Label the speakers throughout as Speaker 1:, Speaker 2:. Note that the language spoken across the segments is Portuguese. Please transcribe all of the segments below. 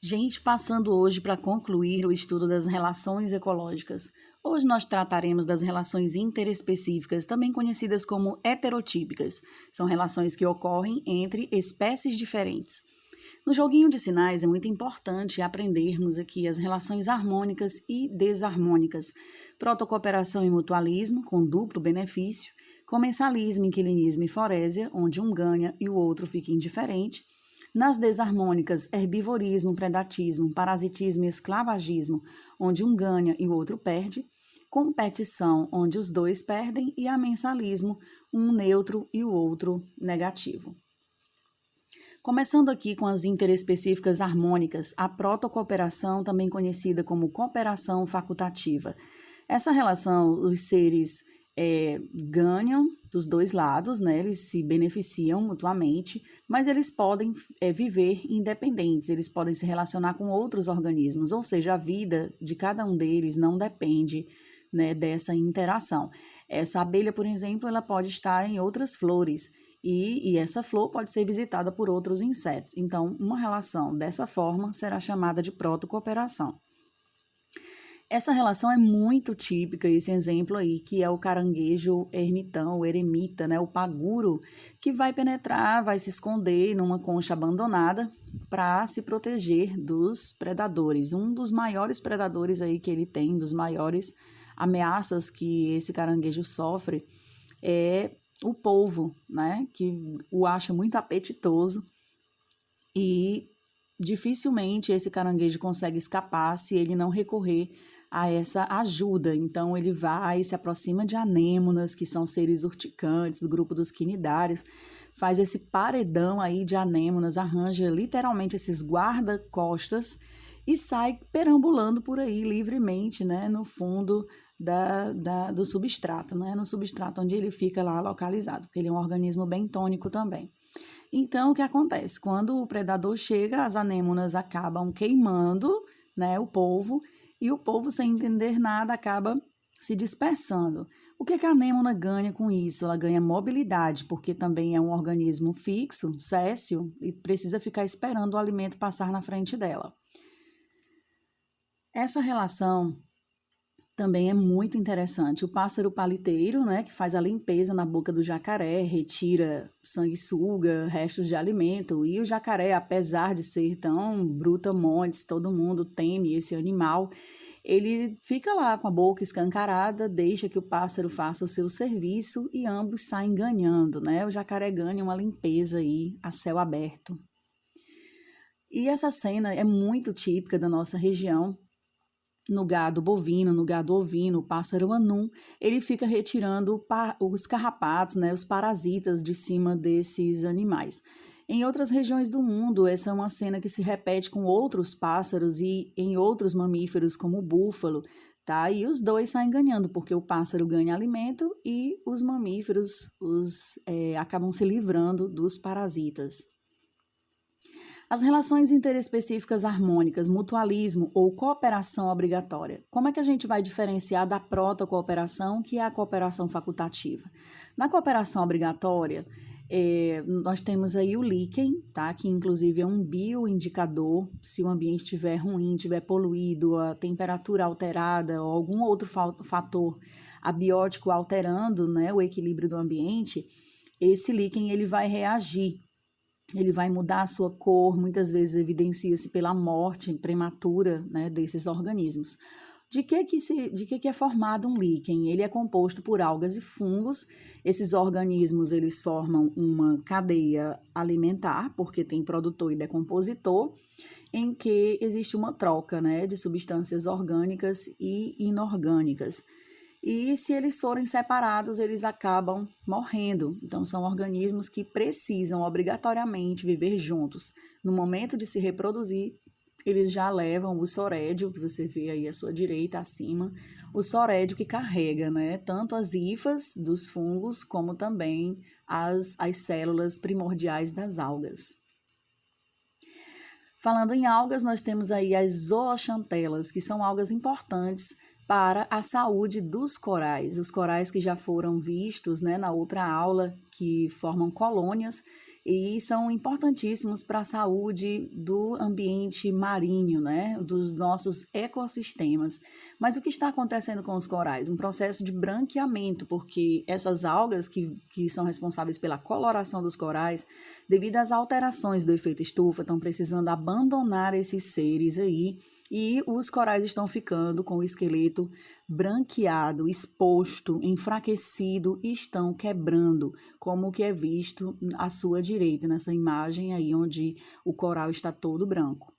Speaker 1: Gente, passando hoje para concluir o estudo das relações ecológicas. Hoje nós trataremos das relações interespecíficas, também conhecidas como heterotípicas. São relações que ocorrem entre espécies diferentes. No joguinho de sinais é muito importante aprendermos aqui as relações harmônicas e desarmônicas, protocooperação e mutualismo, com duplo benefício, comensalismo, inquilinismo e forésia, onde um ganha e o outro fica indiferente. Nas desarmônicas, herbivorismo, predatismo, parasitismo e esclavagismo, onde um ganha e o outro perde. Competição, onde os dois perdem, e amensalismo, um neutro e o outro negativo. Começando aqui com as interespecíficas harmônicas, a protocooperação, também conhecida como cooperação facultativa. Essa relação, os seres ganham dos dois lados, né? Eles se beneficiam mutuamente, mas eles podem viver independentes, eles podem se relacionar com outros organismos, ou seja, a vida de cada um deles não depende, né, dessa interação. Essa abelha, por exemplo, ela pode estar em outras flores, e essa flor pode ser visitada por outros insetos. Então, uma relação dessa forma será chamada de protocooperação. Essa relação é muito típica, esse exemplo aí, que é o caranguejo ermitão, o eremita, né, o paguro, que vai penetrar, vai se esconder numa concha abandonada para se proteger dos predadores. Um dos maiores predadores aí que ele tem, dos maiores ameaças que esse caranguejo sofre é o polvo, né, que o acha muito apetitoso e dificilmente esse caranguejo consegue escapar se ele não recorrer a essa ajuda. Então ele vai, se aproxima de anêmonas, que são seres urticantes do grupo dos quinidários, faz esse paredão aí de anêmonas, arranja literalmente esses guarda-costas e sai perambulando por aí livremente, né, no fundo do substrato, né, no substrato onde ele fica lá localizado, porque ele é um organismo bentônico também. Então, o que acontece? Quando o predador chega, as anêmonas acabam queimando, né, o polvo, e o polvo, sem entender nada, acaba se dispersando. O que a anêmona ganha com isso? Ela ganha mobilidade, porque também é um organismo fixo, séssil, e precisa ficar esperando o alimento passar na frente dela. Essa relação também é muito interessante. O pássaro paliteiro, né, que faz a limpeza na boca do jacaré, retira sanguessuga, restos de alimento, e o jacaré, apesar de ser tão brutamontes, todo mundo teme esse animal, ele fica lá com a boca escancarada, deixa que o pássaro faça o seu serviço e ambos saem ganhando, né? O jacaré ganha uma limpeza aí a céu aberto. E essa cena é muito típica da nossa região. No gado bovino, no gado ovino, o pássaro anum, ele fica retirando os carrapatos, né, os parasitas de cima desses animais. Em outras regiões do mundo, essa é uma cena que se repete com outros pássaros e em outros mamíferos, como o búfalo, tá? E os dois saem ganhando, porque o pássaro ganha alimento e os mamíferos acabam se livrando dos parasitas. As relações interespecíficas harmônicas, mutualismo ou cooperação obrigatória. Como é que a gente vai diferenciar da protocooperação, que é a cooperação facultativa? Na cooperação obrigatória, nós temos aí o líquen, tá? Que inclusive é um bioindicador. Se o ambiente estiver ruim, estiver poluído, a temperatura alterada ou algum outro fator abiótico alterando, né, o equilíbrio do ambiente, esse líquen ele vai reagir. Ele vai mudar a sua cor, muitas vezes evidencia-se pela morte prematura, né, desses organismos. De que é formado um líquen? Ele é composto por algas e fungos. Esses organismos eles formam uma cadeia alimentar, porque tem produtor e decompositor, em que existe uma troca, né, de substâncias orgânicas e inorgânicas. E se eles forem separados, eles acabam morrendo. Então, são organismos que precisam obrigatoriamente viver juntos. No momento de se reproduzir, eles já levam o sorédio, que você vê aí à sua direita, acima, o sorédio que carrega, né, tanto as hifas dos fungos, como também as células primordiais das algas. Falando em algas, nós temos aí as zooxantelas, que são algas importantes para a saúde dos corais. Os corais que já foram vistos, né, na outra aula, que formam colônias, e são importantíssimos para a saúde do ambiente marinho, né, dos nossos ecossistemas. Mas o que está acontecendo com os corais? Um processo de branqueamento, porque essas algas que são responsáveis pela coloração dos corais, devido às alterações do efeito estufa, estão precisando abandonar esses seres aí, e os corais estão ficando com o esqueleto branqueado, exposto, enfraquecido e estão quebrando, como o que é visto à sua direita, nessa imagem aí onde o coral está todo branco.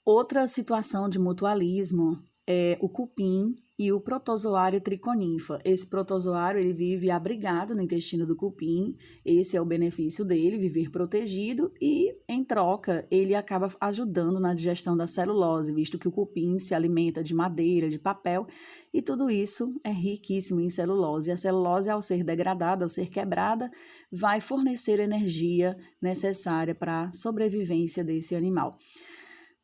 Speaker 1: Outra situação de mutualismo é o cupim e o protozoário triconífera. Esse protozoário ele vive abrigado no intestino do cupim, esse é o benefício dele, viver protegido, e em troca ele acaba ajudando na digestão da celulose, visto que o cupim se alimenta de madeira, de papel, e tudo isso é riquíssimo em celulose. E a celulose, ao ser degradada, ao ser quebrada, vai fornecer energia necessária para a sobrevivência desse animal.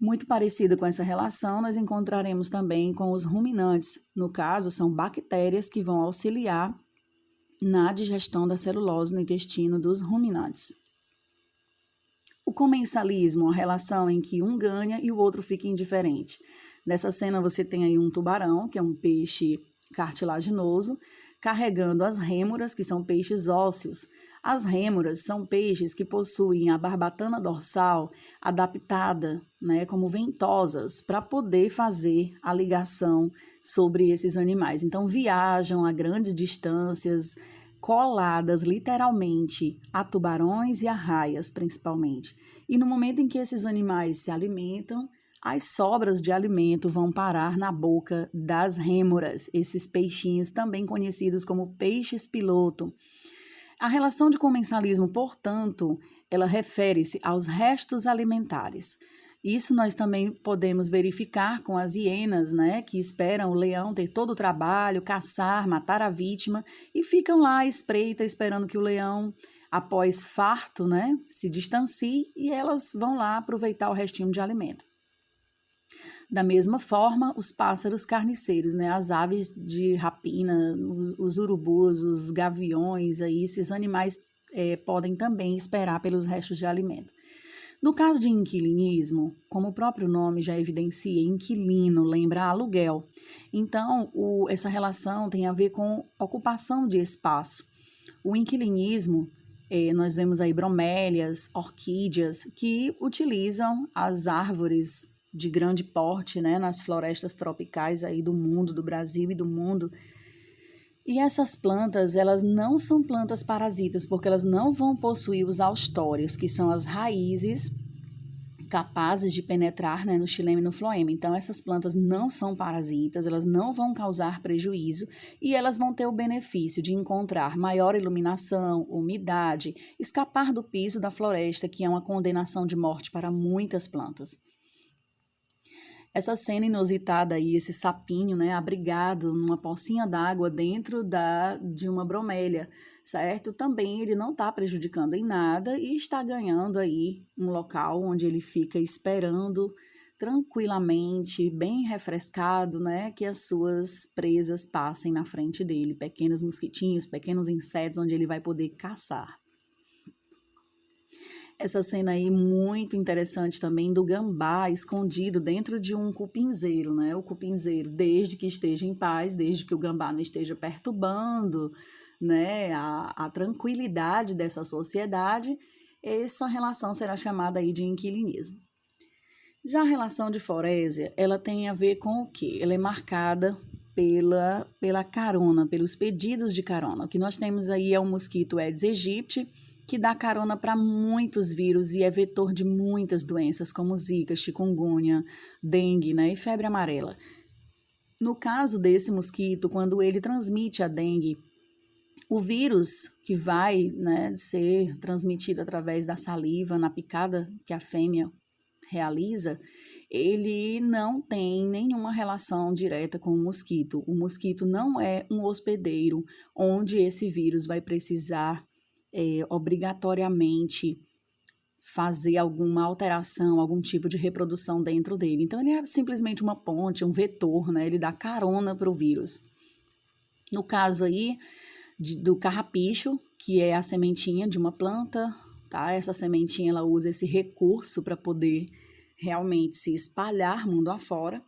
Speaker 1: Muito parecido com essa relação, nós encontraremos também com os ruminantes. No caso, são bactérias que vão auxiliar na digestão da celulose no intestino dos ruminantes. O comensalismo, a relação em que um ganha e o outro fica indiferente. Nessa cena você tem aí um tubarão, que é um peixe cartilaginoso, carregando as rêmoras, que são peixes ósseos. As rêmoras são peixes que possuem a barbatana dorsal adaptada, né, como ventosas, para poder fazer a ligação sobre esses animais. Então, viajam a grandes distâncias, coladas literalmente a tubarões e a raias, principalmente. E no momento em que esses animais se alimentam, as sobras de alimento vão parar na boca das rêmoras, esses peixinhos também conhecidos como peixes piloto. A relação de comensalismo, portanto, ela refere-se aos restos alimentares. Isso nós também podemos verificar com as hienas, né, que esperam o leão ter todo o trabalho, caçar, matar a vítima, e ficam lá à espreita, esperando que o leão, após farto, né, se distancie, e elas vão lá aproveitar o restinho de alimento. Da mesma forma, os pássaros carniceiros, né, as aves de rapina, os urubus, os gaviões, aí, esses animais podem também esperar pelos restos de alimento. No caso de inquilinismo, como o próprio nome já evidencia, inquilino lembra aluguel. Então, essa relação tem a ver com ocupação de espaço. O inquilinismo, nós vemos aí bromélias, orquídeas, que utilizam as árvores de grande porte, né, nas florestas tropicais aí do mundo, do Brasil e do mundo. E essas plantas, elas não são plantas parasitas, porque elas não vão possuir os austórios, que são as raízes capazes de penetrar, né, no xilema e no floema. Então, essas plantas não são parasitas, elas não vão causar prejuízo e elas vão ter o benefício de encontrar maior iluminação, umidade, escapar do piso da floresta, que é uma condenação de morte para muitas plantas. Essa cena inusitada aí, esse sapinho, né, abrigado numa pocinha d'água dentro de uma bromélia, certo? Também ele não está prejudicando em nada e está ganhando aí um local onde ele fica esperando tranquilamente, bem refrescado, né, que as suas presas passem na frente dele, pequenos mosquitinhos, pequenos insetos, onde ele vai poder caçar. Essa cena aí muito interessante também do gambá escondido dentro de um cupinzeiro, né? O cupinzeiro, desde que esteja em paz, desde que o gambá não esteja perturbando, né, a tranquilidade dessa sociedade, essa relação será chamada aí de inquilinismo. Já a relação de forésia, ela tem a ver com o quê? Ela é marcada pela carona, pelos pedidos de carona. O que nós temos aí é o mosquito Aedes aegypti, que dá carona para muitos vírus e é vetor de muitas doenças, como zika, chikungunya, dengue, né, e febre amarela. No caso desse mosquito, quando ele transmite a dengue, o vírus que vai, né, ser transmitido através da saliva na picada que a fêmea realiza, ele não tem nenhuma relação direta com o mosquito. O mosquito não é um hospedeiro onde esse vírus vai precisar obrigatoriamente fazer alguma alteração, algum tipo de reprodução dentro dele. Então, ele é simplesmente uma ponte, um vetor, né? Ele dá carona para o vírus. No caso aí do carrapicho, que é a sementinha de uma planta, tá? Essa sementinha, ela usa esse recurso para poder realmente se espalhar mundo afora.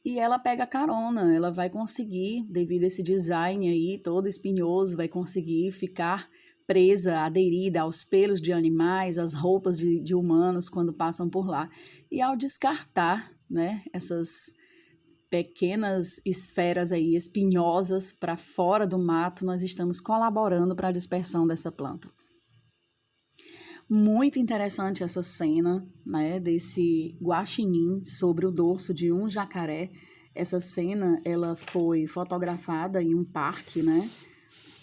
Speaker 1: E ela pega carona, ela vai conseguir, devido a esse design aí todo espinhoso, vai conseguir ficar presa, aderida aos pelos de animais, às roupas de humanos quando passam por lá. E ao descartar, né, essas pequenas esferas aí espinhosas para fora do mato, nós estamos colaborando para a dispersão dessa planta. Muito interessante essa cena, né, desse guaxinim sobre o dorso de um jacaré. Essa cena, ela foi fotografada em um parque, né,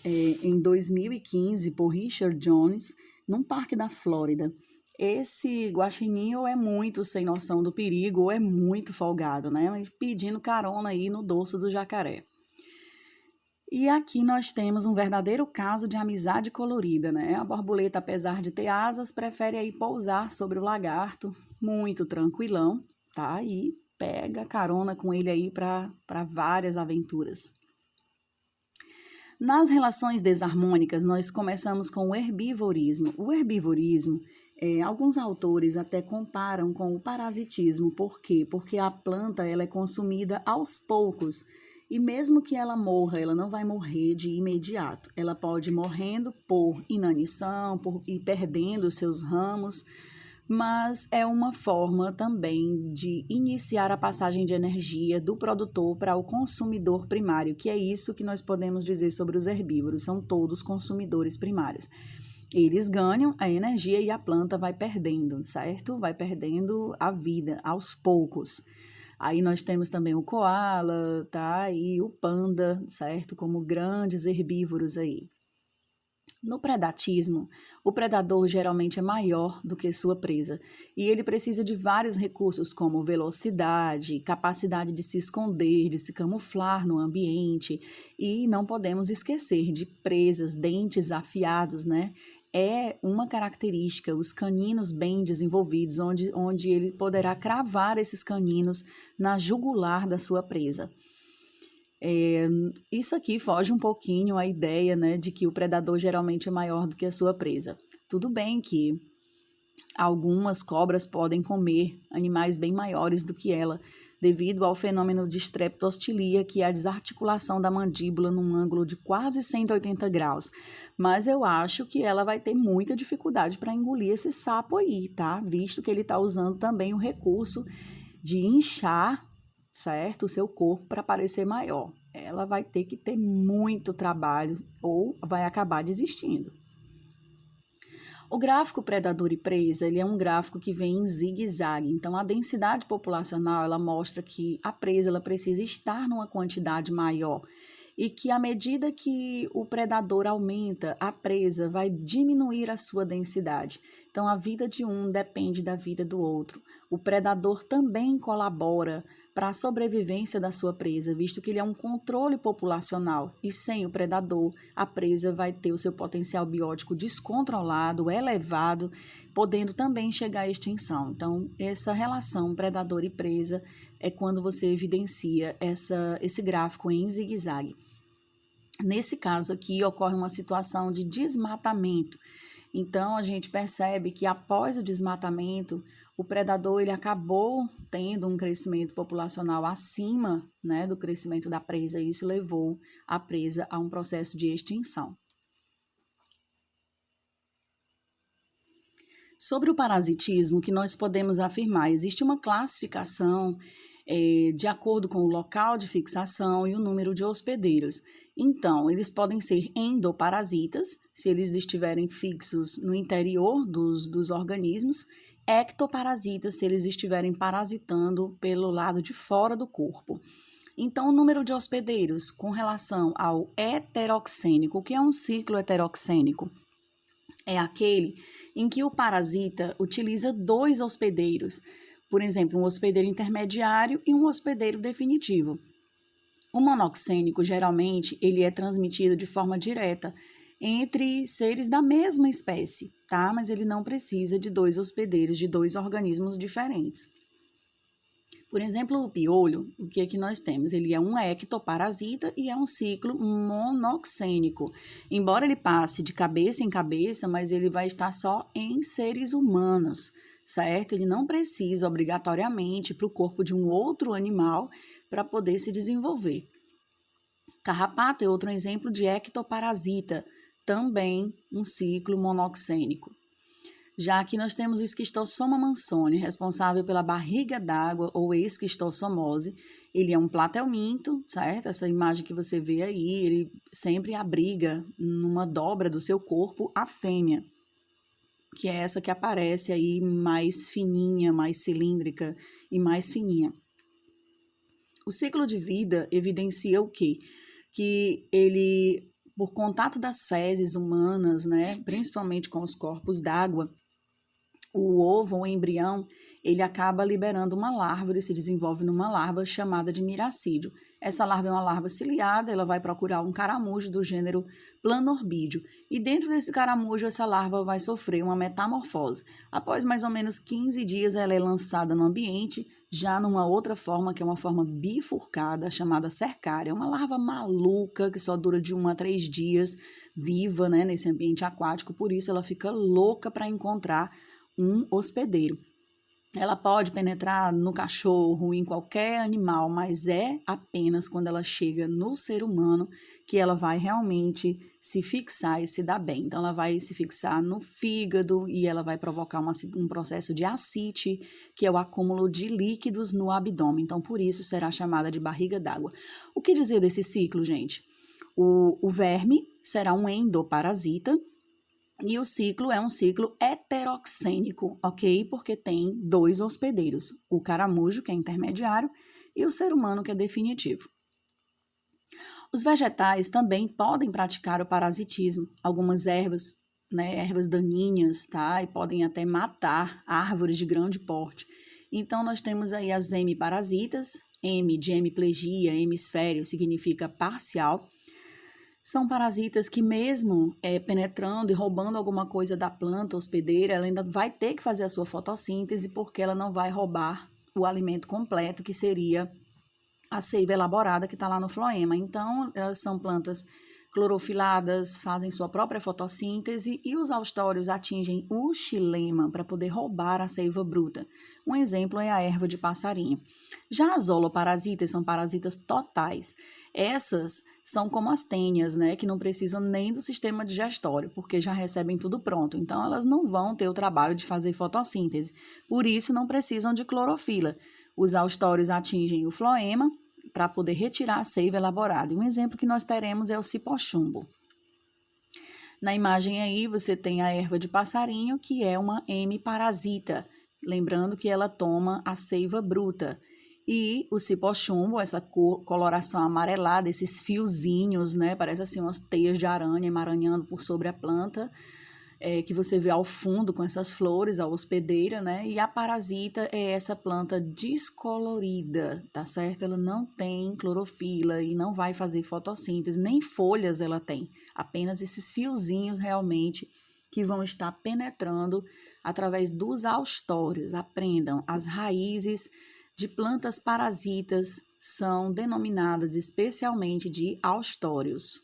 Speaker 1: em 2015 por Richard Jones, num parque da Flórida. Esse guaxinim ou é muito sem noção do perigo ou é muito folgado, né, mas pedindo carona aí no dorso do jacaré. E aqui nós temos um verdadeiro caso de amizade colorida, né? A borboleta, apesar de ter asas, prefere aí pousar sobre o lagarto, muito tranquilão, tá? E pega carona com ele aí para várias aventuras. Nas relações desarmônicas, nós começamos com o herbivorismo. O herbivorismo, alguns autores até comparam com o parasitismo. Por quê? Porque a planta ela é consumida aos poucos. E mesmo que ela morra, ela não vai morrer de imediato. Ela pode ir morrendo por inanição, por ir perdendo seus ramos, mas é uma forma também de iniciar a passagem de energia do produtor para o consumidor primário, que é isso que nós podemos dizer sobre os herbívoros, são todos consumidores primários. Eles ganham a energia e a planta vai perdendo, certo? Vai perdendo a vida aos poucos. Aí nós temos também o coala, tá? E o panda, certo? Como grandes herbívoros aí. No predatismo, o predador geralmente é maior do que sua presa e ele precisa de vários recursos como velocidade, capacidade de se esconder, de se camuflar no ambiente e não podemos esquecer de presas, dentes afiados, né? É uma característica, os caninos bem desenvolvidos, onde ele poderá cravar esses caninos na jugular da sua presa. Isso aqui foge um pouquinho à ideia, né, de que o predador geralmente é maior do que a sua presa. Tudo bem que algumas cobras podem comer animais bem maiores do que ela, devido ao fenômeno de streptostilia, que é a desarticulação da mandíbula num ângulo de quase 180 graus. Mas eu acho que ela vai ter muita dificuldade para engolir esse sapo aí, tá? Visto que ele está usando também o recurso de inchar, certo? O seu corpo para parecer maior. Ela vai ter que ter muito trabalho ou vai acabar desistindo. O gráfico predador e presa, ele é um gráfico que vem em zigue-zague. Então, a densidade populacional, ela mostra que a presa ela precisa estar numa quantidade maior e que à medida que o predador aumenta, a presa vai diminuir a sua densidade. Então, a vida de um depende da vida do outro. O predador também colabora para a sobrevivência da sua presa, visto que ele é um controle populacional e sem o predador, a presa vai ter o seu potencial biótico descontrolado, elevado, podendo também chegar à extinção. Então, essa relação predador e presa é quando você evidencia esse gráfico em zigue-zague. Nesse caso aqui, ocorre uma situação de desmatamento. Então, a gente percebe que após o desmatamento, o predador ele acabou tendo um crescimento populacional acima, né, do crescimento da presa, e isso levou a presa a um processo de extinção. Sobre o parasitismo, o que nós podemos afirmar? Existe uma classificação de acordo com o local de fixação e o número de hospedeiros. Então, eles podem ser endoparasitas, se eles estiverem fixos no interior dos organismos, ectoparasitas, se eles estiverem parasitando pelo lado de fora do corpo. Então, o número de hospedeiros com relação ao heteroxênico, o que é um ciclo heteroxênico? É aquele em que o parasita utiliza 2 hospedeiros, por exemplo, um hospedeiro intermediário e um hospedeiro definitivo. O monoxênico, geralmente, ele é transmitido de forma direta entre seres da mesma espécie, tá? Mas ele não precisa de 2 hospedeiros, de 2 organismos diferentes. Por exemplo, o piolho, o que é que nós temos? Ele é um ectoparasita e é um ciclo monoxênico. Embora ele passe de cabeça em cabeça, mas ele vai estar só em seres humanos, certo? Ele não precisa obrigatoriamente para o corpo de um outro animal para poder se desenvolver. Carrapato é outro exemplo de ectoparasita, também um ciclo monoxênico. Já aqui nós temos o Esquistossoma mansoni, responsável pela barriga d'água ou esquistossomose. Ele é um platelminto, certo? Essa imagem que você vê aí, ele sempre abriga numa dobra do seu corpo a fêmea, que é essa que aparece aí mais fininha, mais cilíndrica e mais fininha. O ciclo de vida evidencia o quê? Que ele, por contato das fezes humanas, né, principalmente com os corpos d'água, o ovo, o embrião, ele acaba liberando uma larva, ele se desenvolve numa larva chamada de miracídio. Essa larva é uma larva ciliada, ela vai procurar um caramujo do gênero Planorbídeo. E dentro desse caramujo, essa larva vai sofrer uma metamorfose. Após mais ou menos 15 dias, ela é lançada no ambiente, já numa outra forma, que é uma forma bifurcada, chamada cercária. É uma larva maluca, que só dura de 1 a 3 dias, viva, né, nesse ambiente aquático. Por isso, ela fica louca para encontrar um hospedeiro. Ela pode penetrar no cachorro, em qualquer animal, mas é apenas quando ela chega no ser humano que ela vai realmente se fixar e se dar bem. Então, ela vai se fixar no fígado e ela vai provocar um processo de ascite, que é o acúmulo de líquidos no abdômen. Então, por isso será chamada de barriga d'água. O que dizer desse ciclo, gente? O verme será um endoparasita, e o ciclo é um ciclo heteroxênico, ok? Porque tem 2 hospedeiros, o caramujo, que é intermediário, e o ser humano, que é definitivo. Os vegetais também podem praticar o parasitismo. Algumas ervas, né, ervas daninhas, tá? E podem até matar árvores de grande porte. Então, nós temos aí as hemiparasitas, hemi de hemiplegia, hemisfério significa parcial. São parasitas que mesmo penetrando e roubando alguma coisa da planta hospedeira, ela ainda vai ter que fazer a sua fotossíntese, porque ela não vai roubar o alimento completo, que seria a seiva elaborada que está lá no floema. Então, elas são plantas clorofiladas, fazem sua própria fotossíntese e os austórios atingem o xilema para poder roubar a seiva bruta. Um exemplo é a erva de passarinho. Já as holoparasitas são parasitas totais. Essas são como as tênias, né, que não precisam nem do sistema digestório, porque já recebem tudo pronto. Então, elas não vão ter o trabalho de fazer fotossíntese. Por isso, não precisam de clorofila. Os austórios atingem o floema para poder retirar a seiva elaborada. E um exemplo que nós teremos é o cipochumbo. Na imagem aí, você tem a erva de passarinho, que é uma hemiparasita. Lembrando que ela toma a seiva bruta. E o cipochumbo, essa coloração amarelada, esses fiozinhos, né? Parece assim umas teias de aranha emaranhando por sobre a planta, que você vê ao fundo com essas flores, a hospedeira, né? E a parasita é essa planta descolorida, tá certo? Ela não tem clorofila e não vai fazer fotossíntese, nem folhas ela tem. Apenas esses fiozinhos realmente que vão estar penetrando através dos austórios. Aprendam, as raízes de plantas parasitas são denominadas especialmente de austórios.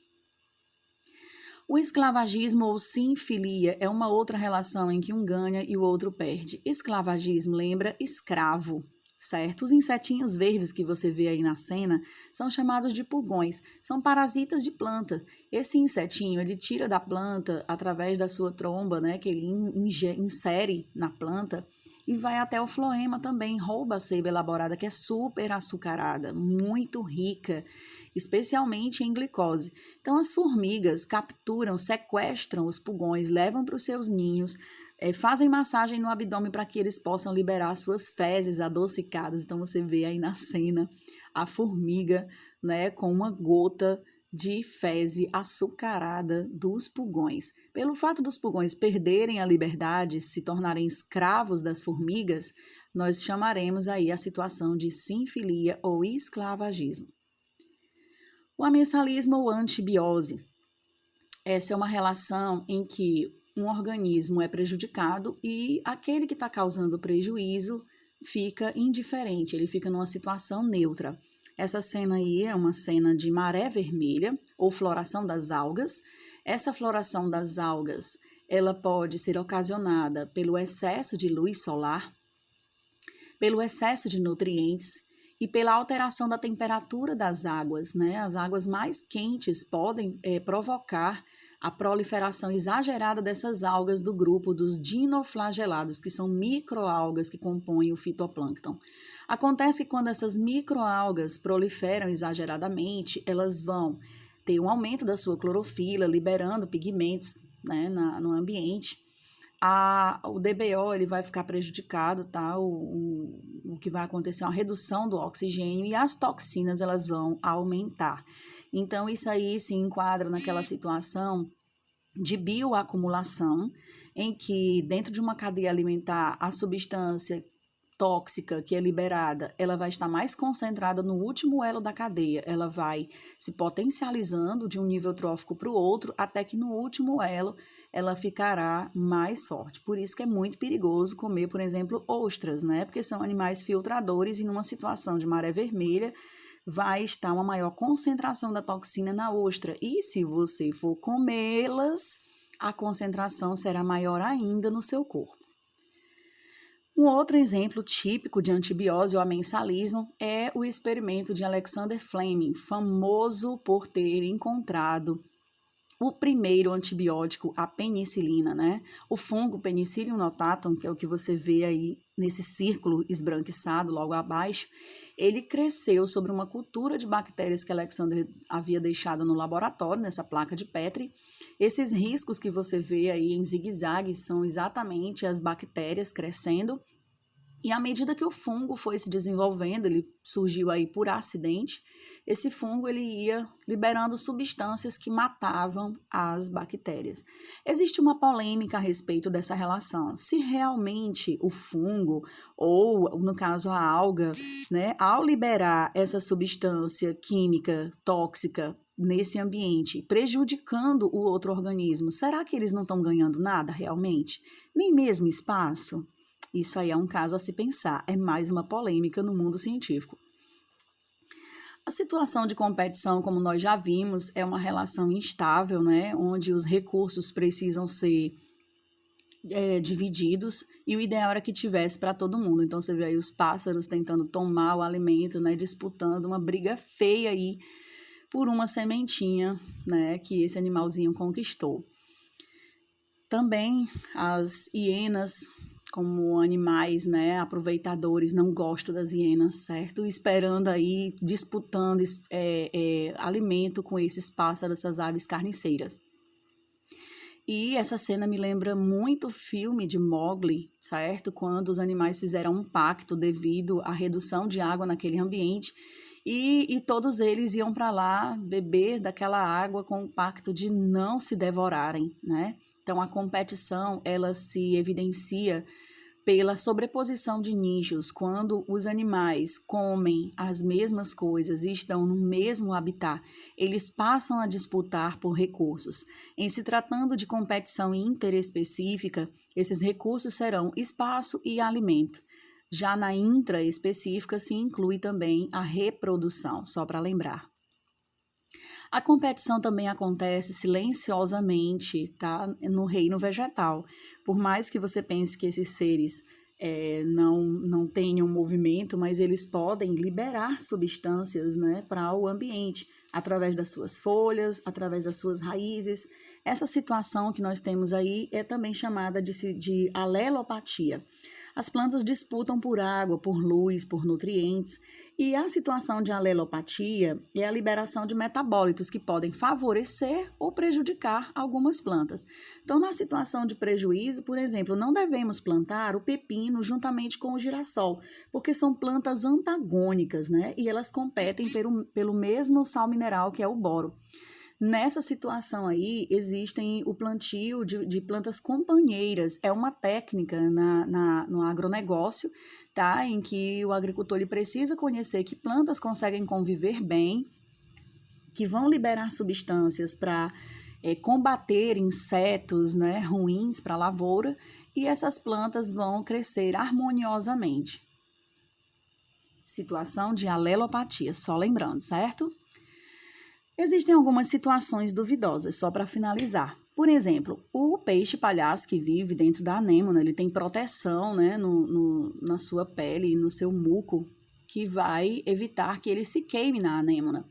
Speaker 1: O esclavagismo ou sinfilia é uma outra relação em que um ganha e o outro perde. Esclavagismo lembra escravo, certo? Os insetinhos verdes que você vê aí na cena são chamados de pulgões, são parasitas de planta. Esse insetinho, ele tira da planta através da sua tromba, né, que ele insere na planta, e vai até o floema também, rouba a seiva elaborada, que é super açucarada, muito rica, especialmente em glicose. Então, as formigas capturam, sequestram os pulgões, levam para os seus ninhos, fazem massagem no abdômen para que eles possam liberar suas fezes adocicadas. Então, você vê aí na cena a formiga, né, com uma gota de fezes açucarada dos pulgões. Pelo fato dos pulgões perderem a liberdade, se tornarem escravos das formigas, nós chamaremos aí a situação de sinfilia ou esclavagismo. O amensalismo ou antibiose. Essa é uma relação em que um organismo é prejudicado e aquele que está causando prejuízo fica indiferente, ele fica numa situação neutra. Essa cena aí é uma cena de maré vermelha ou floração das algas. Essa floração das algas, ela pode ser ocasionada pelo excesso de luz solar, pelo excesso de nutrientes e pela alteração da temperatura das águas, né? As águas mais quentes podem provocar a proliferação exagerada dessas algas do grupo dos dinoflagelados, que são microalgas que compõem o fitoplâncton. Acontece que quando essas microalgas proliferam exageradamente, elas vão ter um aumento da sua clorofila, liberando pigmentos, né, no ambiente. O DBO ele vai ficar prejudicado, tá? O que vai acontecer é uma redução do oxigênio e as toxinas elas vão aumentar. Então, isso aí se enquadra naquela situação de bioacumulação, em que dentro de uma cadeia alimentar a substância tóxica que é liberada, ela vai estar mais concentrada no último elo da cadeia, ela vai se potencializando de um nível trófico para o outro, até que no último elo ela ficará mais forte. Por isso que é muito perigoso comer, por exemplo, ostras, né? Porque são animais filtradores e numa situação de maré vermelha vai estar uma maior concentração da toxina na ostra. E se você for comê-las, a concentração será maior ainda no seu corpo. Um outro exemplo típico de antibiose ou amensalismo é o experimento de Alexander Fleming, famoso por ter encontrado o primeiro antibiótico, a penicilina, né? O fungo Penicillium notatum, que é o que você vê aí nesse círculo esbranquiçado logo abaixo, ele cresceu sobre uma cultura de bactérias que Alexander havia deixado no laboratório, nessa placa de Petri. Esses riscos que você vê aí em zigue-zague são exatamente as bactérias crescendo. E à medida que o fungo foi se desenvolvendo, ele surgiu aí por acidente, esse fungo ele ia liberando substâncias que matavam as bactérias. Existe uma polêmica a respeito dessa relação. Se realmente o fungo, ou no caso a alga, né, ao liberar essa substância química tóxica nesse ambiente, prejudicando o outro organismo, será que eles não estão ganhando nada realmente? Nem mesmo espaço? Isso aí é um caso a se pensar, é mais uma polêmica no mundo científico. A situação de competição, como nós já vimos, é uma relação instável, né, onde os recursos precisam ser divididos e o ideal era que tivesse para todo mundo. Então você vê aí os pássaros tentando tomar o alimento, né, disputando uma briga feia aí por uma sementinha, né, que esse animalzinho conquistou. Também as hienas, como animais, né, aproveitadores, não gosto das hienas, certo? Esperando aí, disputando alimento com esses pássaros, essas aves carniceiras. E essa cena me lembra muito o filme de Mowgli, certo? Quando os animais fizeram um pacto devido à redução de água naquele ambiente e todos eles iam para lá beber daquela água com o pacto de não se devorarem, né? Então, a competição, ela se evidencia pela sobreposição de nichos. Quando os animais comem as mesmas coisas e estão no mesmo habitat, eles passam a disputar por recursos. Em se tratando de competição interespecífica, esses recursos serão espaço e alimento. Já na intraespecífica, se inclui também a reprodução, só para lembrar. A competição também acontece silenciosamente, tá? No reino vegetal. Por mais que você pense que esses seres não tenham movimento, mas eles podem liberar substâncias, né, para o ambiente, através das suas folhas, através das suas raízes. Essa situação que nós temos aí é também chamada de alelopatia. As plantas disputam por água, por luz, por nutrientes, e a situação de alelopatia é a liberação de metabólitos que podem favorecer ou prejudicar algumas plantas. Então, na situação de prejuízo, por exemplo, não devemos plantar o pepino juntamente com o girassol, porque são plantas antagônicas, né? E elas competem pelo mesmo sal mineral que é o boro. Nessa situação aí, existem o plantio de plantas companheiras. É uma técnica no agronegócio, tá? Em que o agricultor ele precisa conhecer que plantas conseguem conviver bem, que vão liberar substâncias para combater insetos, ruins para a lavoura, e essas plantas vão crescer harmoniosamente. situação de alelopatia, só lembrando, certo? Existem algumas situações duvidosas, só para finalizar. Por exemplo, o peixe palhaço que vive dentro da anêmona, ele tem proteção, né, na sua pele, no seu muco, que vai evitar que ele se queime na anêmona.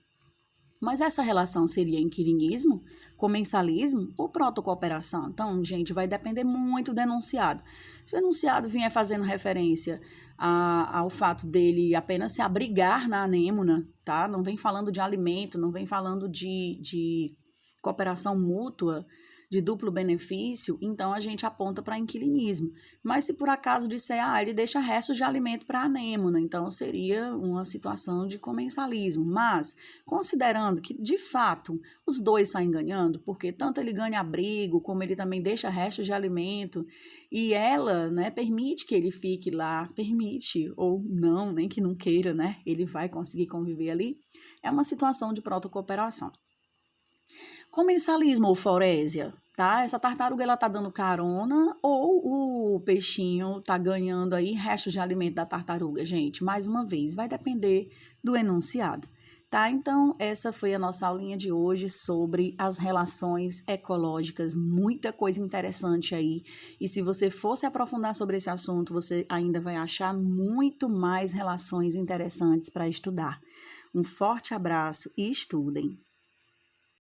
Speaker 1: Mas essa relação seria inquilinismo, comensalismo ou protocooperação? Então, gente, vai depender muito do enunciado. Se o enunciado vier fazendo referência ao fato dele apenas se abrigar na anêmona, tá? Não vem falando de alimento, não vem falando de cooperação mútua, de duplo benefício, então a gente aponta para inquilinismo. Mas se por acaso disser, ele deixa restos de alimento para a anêmona, então seria uma situação de comensalismo. Mas, considerando que, de fato, os dois saem ganhando, porque tanto ele ganha abrigo, como ele também deixa restos de alimento, e ela, né, permite que ele fique lá, permite, ou não, nem que não queira, né, ele vai conseguir conviver ali, é uma situação de protocooperação. Comensalismo ou forésia, tá? Essa tartaruga, ela tá dando carona ou o peixinho tá ganhando aí restos de alimento da tartaruga, gente? Mais uma vez, vai depender do enunciado, tá? Então, essa foi a nossa aulinha de hoje sobre as relações ecológicas, muita coisa interessante aí. E se você for se aprofundar sobre esse assunto, você ainda vai achar muito mais relações interessantes para estudar. Um forte abraço e estudem!